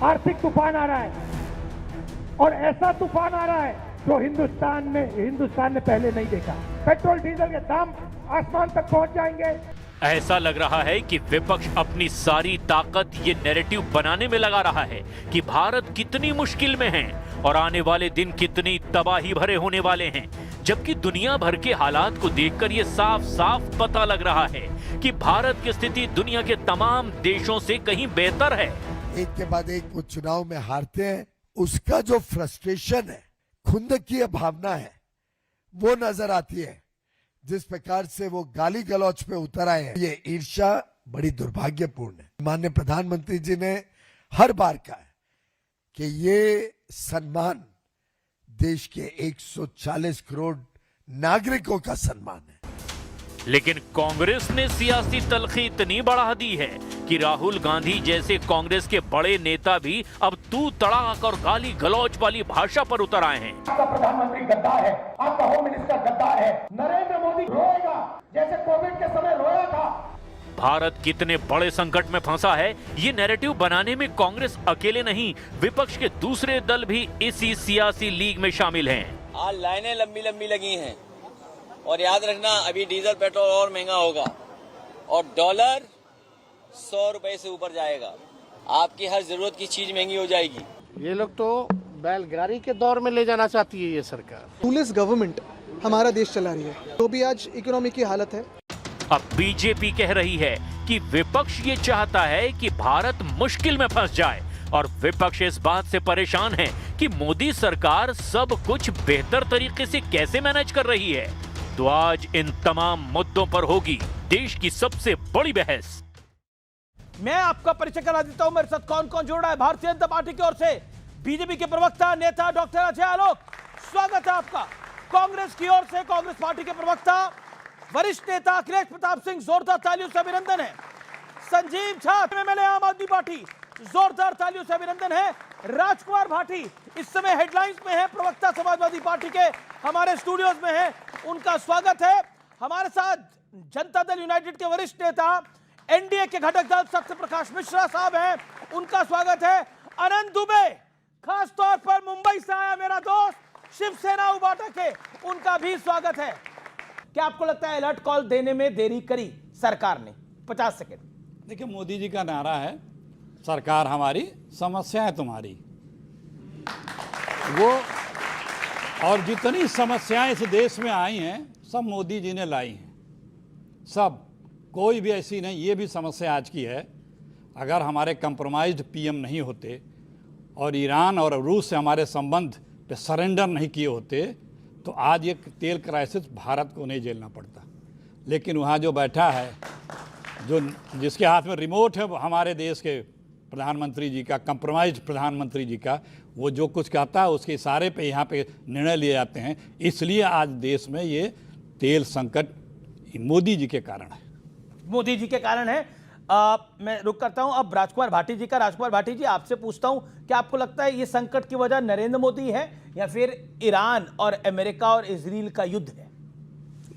आर्थिक तूफान आ रहा है और ऐसा तूफान आ रहा है जो हिंदुस्तान ने पहले नहीं देखा। पेट्रोल डीजल के दाम आसमान तक पहुंच जाएंगे। ऐसा लग रहा है कि विपक्ष अपनी सारी ताकत ये नैरेटिव बनाने में लगा रहा है कि भारत कितनी मुश्किल में है और आने वाले दिन कितनी तबाही भरे होने वाले हैं, जबकि दुनिया भर के हालात को देखकर ये साफ साफ पता लग रहा है कि भारत की स्थिति दुनिया के तमाम देशों से कहीं बेहतर है। एक के बाद एक वो चुनाव में हारते हैं, उसका जो फ्रस्ट्रेशन है, खुंदकी भावना है, वो नजर आती है। जिस प्रकार से वो गाली गलौच पे उतर आए हैं, ये ईर्ष्या बड़ी दुर्भाग्यपूर्ण है। माननीय प्रधानमंत्री जी ने हर बार कहा है कि ये सम्मान देश के 140 करोड़ नागरिकों का सम्मान है। लेकिन कांग्रेस ने सियासी तलखी इतनी बढ़ा दी है कि राहुल गांधी जैसे कांग्रेस के बड़े नेता भी अब तू तड़ाक और गाली गलौच वाली भाषा पर उतर आए हैं। आपका प्रधानमंत्री गद्दार है, आपका होम मिनिस्टर गद्दार है, नरेंद्र मोदी रोएगा जैसे कोविड के समय रोया था। भारत कितने बड़े संकट में फंसा है, ये नैरेटिव बनाने में कांग्रेस अकेले नहीं, विपक्ष के दूसरे दल भी इसी सियासी लीग में शामिल हैं। आज लाइनें लंबी लंबी लगी हैं और याद रखना अभी डीजल पेट्रोल और महंगा होगा और डॉलर 100 रुपए से ऊपर जाएगा। आपकी हर जरूरत की चीज महंगी हो जाएगी। ये लोग तो बैलगाड़ी के दौर में ले जाना चाहती है ये सरकार। रूलेस गवर्नमेंट हमारा देश चला रही है, तो भी आज इकोनॉमी की हालत है। अब बीजेपी कह रही है कि विपक्ष ये चाहता है कि भारत मुश्किल में फंस जाए और विपक्ष इस बात से परेशान है कि मोदी सरकार सब कुछ बेहतर तरीके से कैसे मैनेज कर रही है। तो आज इन तमाम मुद्दों पर होगी देश की सबसे बड़ी बहस। मैं आपका परिचय करा देता हूं, मेरे साथ कौन कौन जुड़ रहा है। भारतीय जनता पार्टी की ओर से बीजेपी के प्रवक्ता नेता डॉक्टर अजय आलोक, स्वागत है आपका। कांग्रेस की ओर से कांग्रेस पार्टी के प्रवक्ता वरिष्ठ नेता अखिलेश प्रताप सिंह, जोरदार तालियों से अभिनंदन है। संजीव झा एमएलए आम आदमी पार्टी, जोरदार तालियों से अभिनंदन है। राजकुमार भाटी इस समय हेडलाइंस में है, प्रवक्ता समाजवादी पार्टी के हमारे स्टूडियोज में है, उनका स्वागत है। हमारे साथ जनता दल यूनाइटेड के वरिष्ठ नेता एनडीए के घटक दल सत्य प्रकाश मिश्रा साहब हैं, उनका स्वागत है। अनंत दुबे, खास तौर पर मुंबई से आया मेरा दोस्त शिवसेना उबाटक है, उनका भी स्वागत है। क्या आपको लगता है अलर्ट कॉल देने में देरी करी सरकार ने? 50 सेकेंड। देखिए, मोदी जी का नारा है सरकार हमारी समस्याएं तुम्हारी। वो और जितनी समस्याएं इस देश में आई हैं सब मोदी जी ने लाई हैं, सब, कोई भी ऐसी नहीं। ये भी समस्या आज की है, अगर हमारे कंप्रोमाइज्ड पीएम नहीं होते और ईरान और रूस से हमारे संबंध पे सरेंडर नहीं किए होते तो आज ये तेल क्राइसिस भारत को नहीं झेलना पड़ता। लेकिन वहाँ जो बैठा है, जो जिसके हाथ में रिमोट है हमारे देश के प्रधानमंत्री जी का, कंप्रोमाइज्ड प्रधानमंत्री जी का, वो जो कुछ कहता है उसके इशारे पे यहाँ पे निर्णय लिए जाते हैं। इसलिए आज देश में ये तेल संकट मोदी जी के कारण है। मोदी जी के कारण है। मैं रुक करता हूं अब राजकुमार भाटी जी का। राजकुमार भाटी जी, आपसे पूछता हूं कि आपको लगता है ये संकट की वजह नरेंद्र मोदी है या फिर ईरान और अमेरिका और इजराइल का युद्ध है?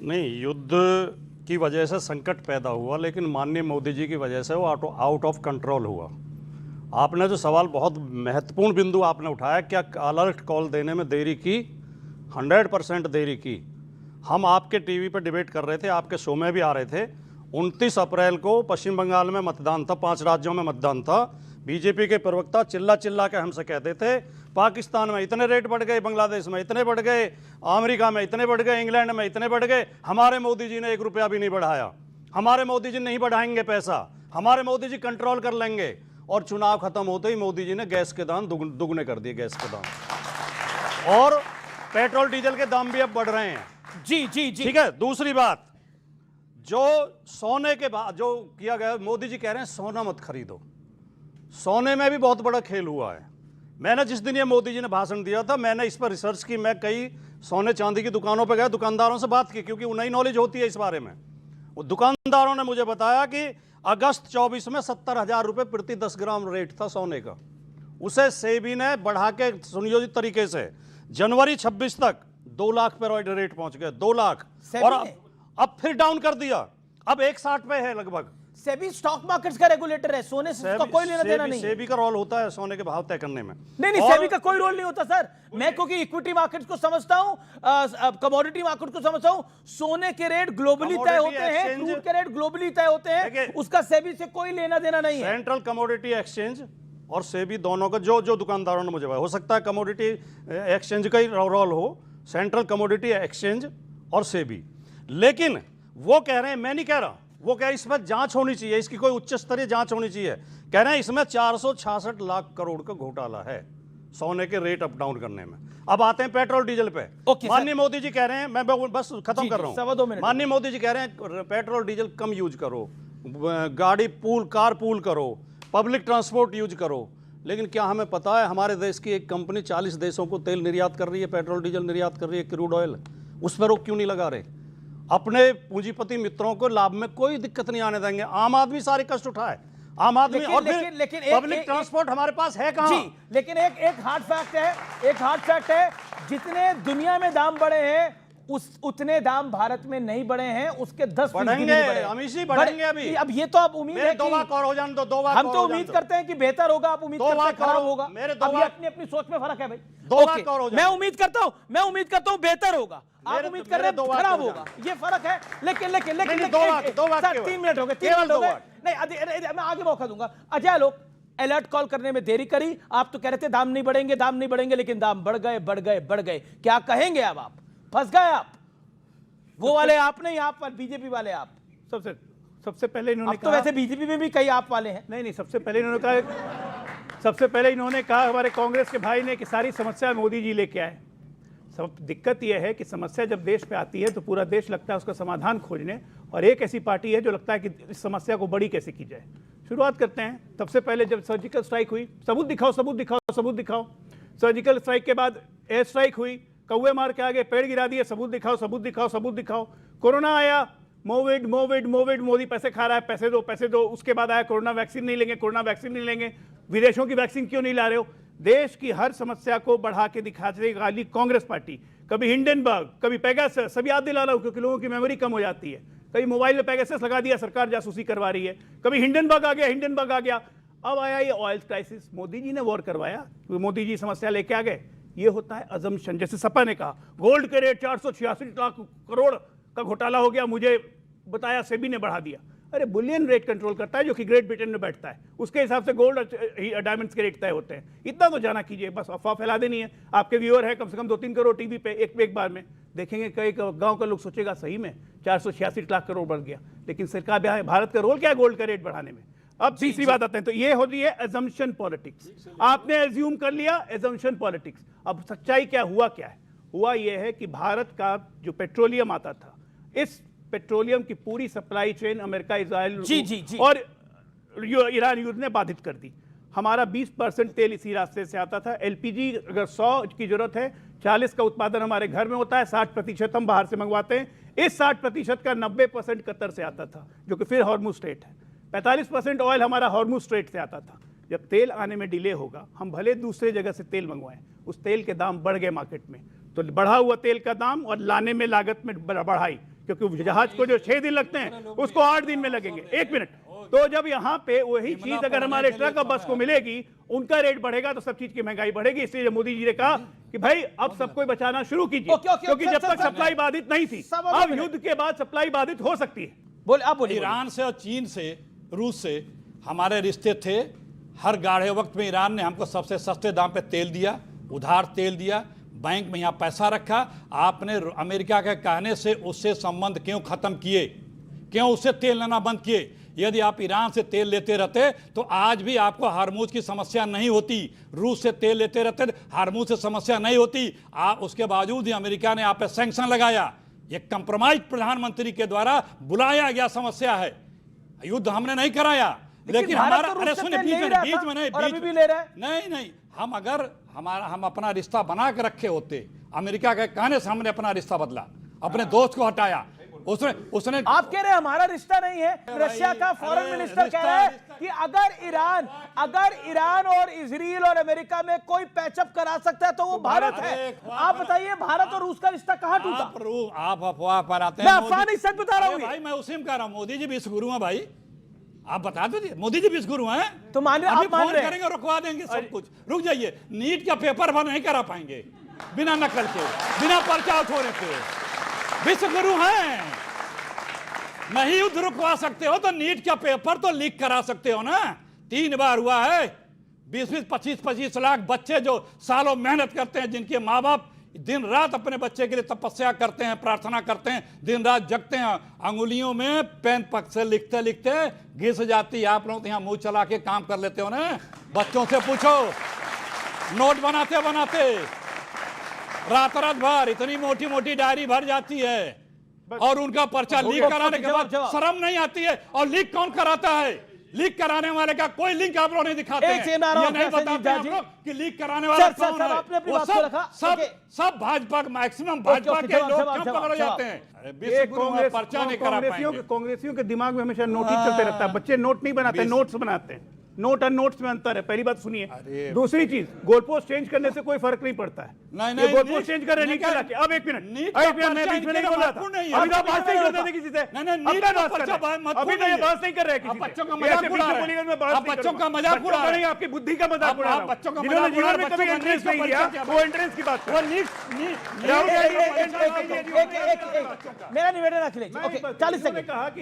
नहीं, युद्ध की वजह से संकट पैदा हुआ, लेकिन माननीय मोदी जी की वजह से वो आउट ऑफ कंट्रोल हुआ। आपने जो सवाल, बहुत महत्वपूर्ण बिंदु आपने उठाया, क्या अलर्ट कॉल देने में देरी की? 100% देरी की। हम आपके टीवी पर डिबेट कर रहे थे, आपके शो में भी आ रहे थे। 29 अप्रैल को पश्चिम बंगाल में मतदान था, 5 राज्यों में मतदान था। बीजेपी के प्रवक्ता चिल्ला चिल्ला के हमसे कहते थे पाकिस्तान में इतने रेट बढ़ गए, बांग्लादेश में इतने बढ़ गए, अमेरिका में इतने बढ़ गए, इंग्लैंड में इतने बढ़ गए, हमारे मोदी जी ने 1 रुपया भी नहीं बढ़ाया, हमारे मोदी जी नहीं बढ़ाएंगे पैसा, हमारे मोदी जी कंट्रोल कर लेंगे। और चुनाव खत्म होते ही मोदी जी ने गैस के दाम दुगने कर दिए, गैस के दाम, और पेट्रोल डीजल के दाम भी अब बढ़ रहे हैं। जी जी जी, ठीक है। दूसरी बात, जो सोने के बाद जो किया गया, मोदी जी कह रहे हैं सोना मत खरीदो। सोने में भी बहुत बड़ा खेल हुआ है। मैंने जिस दिन ये मोदी जी ने भाषण दिया था, मैंने इस पर रिसर्च की, मैं कई सोने चांदी की दुकानों पर गया, दुकानदारों से बात की, क्योंकि उन्हें नॉलेज होती है इस बारे में। वो दुकानदारों ने मुझे बताया कि अगस्त 24 में 70,000 रुपये प्रति 10 ग्राम रेट था सोने का। उसे सेबी ने बढ़ा के सुनियोजित तरीके से जनवरी 26 तक 2 लाख पे रेट पहुंच गए, 2 लाख, और अब फिर डाउन कर दिया, अब 160 पे है लगभग। सेबी स्टॉक मार्केट्स का रेगुलेटर है, सोने से उसका कोई लेना देना नहीं है। सेबी का रोल होता है सोने के भाव तय करने में। नहीं, सेबी का कोई रोल नहीं होता सर। मैं क्योंकि इक्विटी मार्केट्स को समझता हूं, कमोडिटी मार्केट को समझता हूं, सोने के रेट ग्लोबली तय होते हैं, क्रूड के रेट ग्लोबली तय होते हैं, उसका सेबी से कोई लेना देना नहीं है। सेंट्रल कमोडिटी एक्सचेंज और सेबी दोनों का जो दुकानदारों ने मुझे हो सकता है कमोडिटी एक्सचेंज का ही रोल हो, सेंट्रल कमोडिटी एक्सचेंज और सेबी। लेकिन वो कह रहे हैं, मैं नहीं कह रहा, वो कह रहे हैं इसमें जांच होनी चाहिए, इसकी कोई उच्च स्तरीय जांच होनी चाहिए। कह रहे हैं इसमें 466 लाख करोड़ का घोटाला है सोने के रेट अप डाउन करने में। अब आते हैं पेट्रोल डीजल पे। माननीय मोदी जी कह रहे हैं, मैं बस खत्म कर रहा हूं, माननीय मोदी जी कह रहे हैं पेट्रोल डीजल कम यूज करो, गाड़ी कार पूल करो, पब्लिक ट्रांसपोर्ट यूज करो। लेकिन क्या हमें पता है हमारे देश की एक कंपनी 40 देशों को तेल निर्यात कर रही है, पेट्रोल डीजल निर्यात कर रही है, क्रूड ऑयल, उस पर रोक क्यों नहीं लगा रहे? अपने पूंजीपति मित्रों को लाभ में कोई दिक्कत नहीं आने देंगे। आम आदमी सारे कष्ट उठाए, आम आदमी। और लेकिन पब्लिक ट्रांसपोर्ट हमारे पास है कहां? जी, लेकिन एक हार्ड फैक्ट है, जितने दुनिया में दाम बढ़े हैं उतने दाम भारत में नहीं बढ़े हैं, उसके 10% बढ़ेंगे, हमेशा बढ़ेंगे। अभी अब ये तो आप उम्मीद है कि 2 लाख और हो जाने दो, 2 लाख हम तो उम्मीद करते हैं कि बेहतर होगा, आप उम्मीद करते हैं खराब होगा। मेरे अब ये अपनी सोच में फर्क है भाई। 2 लाख और हो जाए। मैं उम्मीद करता हूं बेहतर होगा, आप उम्मीद कर रहे हैं खराब होगा, ये फर्क है। लेकिन 2 लाख 3 मिनट हो गए, 3 मिनट हो गए। नहीं, मैं आगे मौका दूंगा। अजय लोग अलर्ट कॉल करने में देरी करी, आप तो कह रहे थे दाम नहीं बढ़ेंगे, लेकिन दाम बढ़ गए। क्या कहेंगे अब? आप फंस गए, आप वो वाले आप नहीं, आप बीजेपी वाले आप। सबसे पहले इन्होंने तो वैसे बीजेपी में भी कई आप वाले हैं। नहीं, सबसे पहले इन्होंने कहा हमारे कांग्रेस के भाई ने कि सारी समस्या मोदी जी लेके आए। सब दिक्कत यह है कि समस्या जब देश पे आती है तो पूरा देश लगता है उसका समाधान खोजने, और एक ऐसी पार्टी है जो लगता है कि इस समस्या को बड़ी कैसे की जाए। शुरुआत करते हैं। सबसे पहले जब सर्जिकल स्ट्राइक हुई, सबूत दिखाओ। सर्जिकल स्ट्राइक के बाद एयर स्ट्राइक हुई, कौवे मार के आगे पेड़ गिरा दिए, सबूत दिखाओ। कोरोना आया, मोविड, मोदी पैसे खा रहा है, पैसे दो। उसके बाद आया कोरोना वैक्सीन नहीं लेंगे। विदेशों की वैक्सीन क्यों नहीं ला रहे हो? देश की हर समस्या को बढ़ा के दिखाते वाली कांग्रेस पार्टी, कभी हिंडनबर्ग, कभी पेगासस, सब याद दिला रहा हूं क्योंकि लोगों की मेमोरी कम हो जाती है। कभी मोबाइल में पेगासस लगा दिया, सरकार जासूसी करवा रही है। कभी हिंडनबर्ग आ गया। अब आया ये ऑयल क्राइसिस, मोदी जी ने वॉर करवाया, मोदी जी समस्या लेके आ गए। ये होता है अजम्पशन। जैसे सपा ने कहा गोल्ड के रेट 486 लाख करोड़ का घोटाला हो गया, मुझे बताया सेबी ने बढ़ा दिया। अरे बुलियन रेट कंट्रोल करता है जो कि ग्रेट ब्रिटेन में बैठता है, उसके हिसाब से गोल्ड डायमंड्स के रेट तय होते हैं। इतना तो जाना कीजिए, बस अफवाह फैला देनी है। आपके व्यूअर है कम से कम 2-3 करोड़ टीवी पे एक बार में देखेंगे। कई गांव का लोग सोचेगा सही में 486 लाख करोड़ बढ़ गया, लेकिन सरकार भारत का रोल क्या है गोल्ड का रेट बढ़ाने में? अब तीसरी बात आते हैं, तो ये होती है एजम्पशन पॉलिटिक्स। आपने एज्यूम कर लिया, एजम्पशन पॉलिटिक्स। अब सच्चाई क्या है? हुआ यह है कि भारत का जो पेट्रोलियम आता था, इस पेट्रोलियम की पूरी सप्लाई चेन अमेरिका, इजराइल और ईरान युद्ध ने बाधित कर दी। हमारा 20% तेल इसी रास्ते से आता था। एलपीजी अगर 100 की जरूरत है, 40 का उत्पादन हमारे घर में होता है, 60% हम बाहर से मंगवाते हैं। इस 60% का 90% कतर से आता था, जो कि फिर हॉर्मुज स्ट्रेट है। 45% ऑयल हमारा हॉर्मुज स्ट्रेट से आता था। जब तेल आने में डिले होगा, हम भले दूसरे जगह से तेल मंगवाएं, उस तेल के दाम बढ़ गए मार्केट में, तो बढ़ा हुआ तेल का दाम और लाने में लागत में बढ़ाई, क्योंकि जहाज को जो 6 दिन लगते हैं उसको 8 दिन में लगेंगे। 1 मिनट। तो जब यहाँ पे वही चीज अगर हमारे ट्रक और बस को मिलेगी, उनका रेट बढ़ेगा तो सब चीज की महंगाई बढ़ेगी। इसलिए मोदी जी ने कहा कि भाई अब सबको बचाना शुरू कीजिए, क्योंकि जब तक सप्लाई बाधित नहीं थी, अब युद्ध के बाद सप्लाई बाधित हो सकती है। बोलिए। ईरान से और चीन से, रूस से हमारे रिश्ते थे। हर गाढ़े वक्त में ईरान ने हमको सबसे सस्ते दाम पे तेल दिया, उधार तेल दिया, बैंक में यहाँ पैसा रखा। आपने अमेरिका के कहने से उससे संबंध क्यों खत्म किए? क्यों उससे तेल लेना बंद किए? यदि आप ईरान से तेल लेते रहते तो आज भी आपको हार्मूज की समस्या नहीं होती। रूस से तेल लेते रहते हार्मूज से समस्या नहीं होती। आप उसके बावजूद ही अमेरिका ने आप पे सैंक्शन लगाया। ये कंप्रोमाइज प्रधानमंत्री के द्वारा बुलाया गया समस्या है। युद्ध हमने नहीं कराया, लेकिन हमारा, अरे सुनिए, बीच में नहीं, हम अपना रिश्ता बना के रखे होते। अमेरिका के कहने से हमने अपना रिश्ता बदला, अपने दोस्त को हटाया। उसने आप कह रहे हैं हमारा रिश्ता नहीं है। रशिया का फॉरेन मिनिस्टर कह रहा है कि अगर ईरान और इजराइल और अमेरिका में कोई पैचअप करा सकता है तो वो भारत है। आप बताइए, भारत और रूस का रिश्ता कहां टूटा? आप अफवाह पर आते हैं। मैं अफवाह नहीं, सच बता रहा हूं भाई। मैं उसी में कह रहा हूं, मोदी जी विश्व गुरु हैं भाई। आप बता दीजिए, मोदी जी विश्व गुरु हैं। तो मान रहे, अभी आप मान फोन रहे हैं। करेंगे, रुकवा देंगे सब कुछ। रुक जाइए, नीट का पेपर भर नहीं करा पाएंगे बिना नकल के, बिना पर्चा उठोने के। विश्व गुरु हैं, नहीं युद्ध रुकवा सकते हो तो नीट का पेपर तो लीक करा सकते हो ना। 3 बार हुआ है। 20-20, 25-25 लाख बच्चे जो सालों मेहनत करते हैं, जिनके माँ बाप दिन रात अपने बच्चे के लिए तपस्या करते हैं, प्रार्थना करते हैं, दिन रात जगते हैं, अंगुलियों में पेन पक से लिखते लिखते घिस जाती है। आप लोग यहाँ मुंह चला के काम कर लेते हो ना। बच्चों से पूछो, नोट बनाते बनाते रात रात भर इतनी मोटी मोटी डायरी भर जाती है, और उनका पर्चा लीक कराने के बाद शर्म नहीं आती है। और लीक कौन कराता है? लीक कराने वाले का कोई लिंक आप लोग नहीं दिखाते हैं। ये नहीं बताते आप लोग कि लीक कराने वाला कौन है। वो सब भाजपा, मैक्सिमम भाजपा के लोग क्यों पकड़े जाते हैं? पर्चा नहीं करा पाएंगे। कांग्रेसियों के दिमाग में हमेशा नोट ही चलते रहता है। बच्चे नोट नहीं बनाते, नोट्स बनाते हैं। नोट और नोट्स में अंतर है, पहली बात सुनिए। दूसरी चीज, गोल पोस्ट चेंज करने से कोई फर्क नहीं पड़ता है। नहीं, गोल पोस्ट चेंज कर रहे नहीं कर। अब एक मिनट, मैं बीच में नहीं बोल रहा था। अभी तो बात नहीं करते थे किसी से। अभी तो ये बात नहीं कर रहे किसी से। बच्चों का मजाक उड़ा रहे हैं। बच्चों का मजाक उड़ा रहे हैं। आपकी बुद्धि का मजाक उड़ा रहे हैं। बच्चों का जिन्होंने जीवन में कभी एंट्रेंस नहीं दिया, वो एंट्रेंस की बात कर। मेरा निवेदन अखिलेश, 40 सेकंड। कहा कि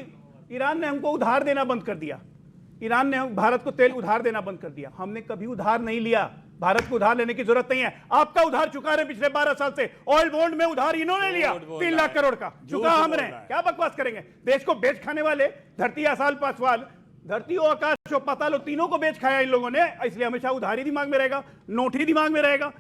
ईरान ने हमको उधार देना बंद कर दिया। ईरान ने भारत को तेल उधार देना बंद कर दिया। हमने कभी उधार नहीं लिया। भारत को उधार लेने की जरूरत नहीं है। आपका उधार चुका रहे पिछले 12 साल से। ऑयल बॉन्ड में उधार इन्होंने लिया 3 लाख करोड़ का, चुका हमने। क्या बकवास करेंगे? देश को बेच खाने वाले धरती आसाल पासवान, धरती और आकाश और पाताल तीनों को बेच खाया इन लोगों ने। इसलिए हमेशा उधारी दिमाग में रहेगा, नोट ही दिमाग में रहेगा।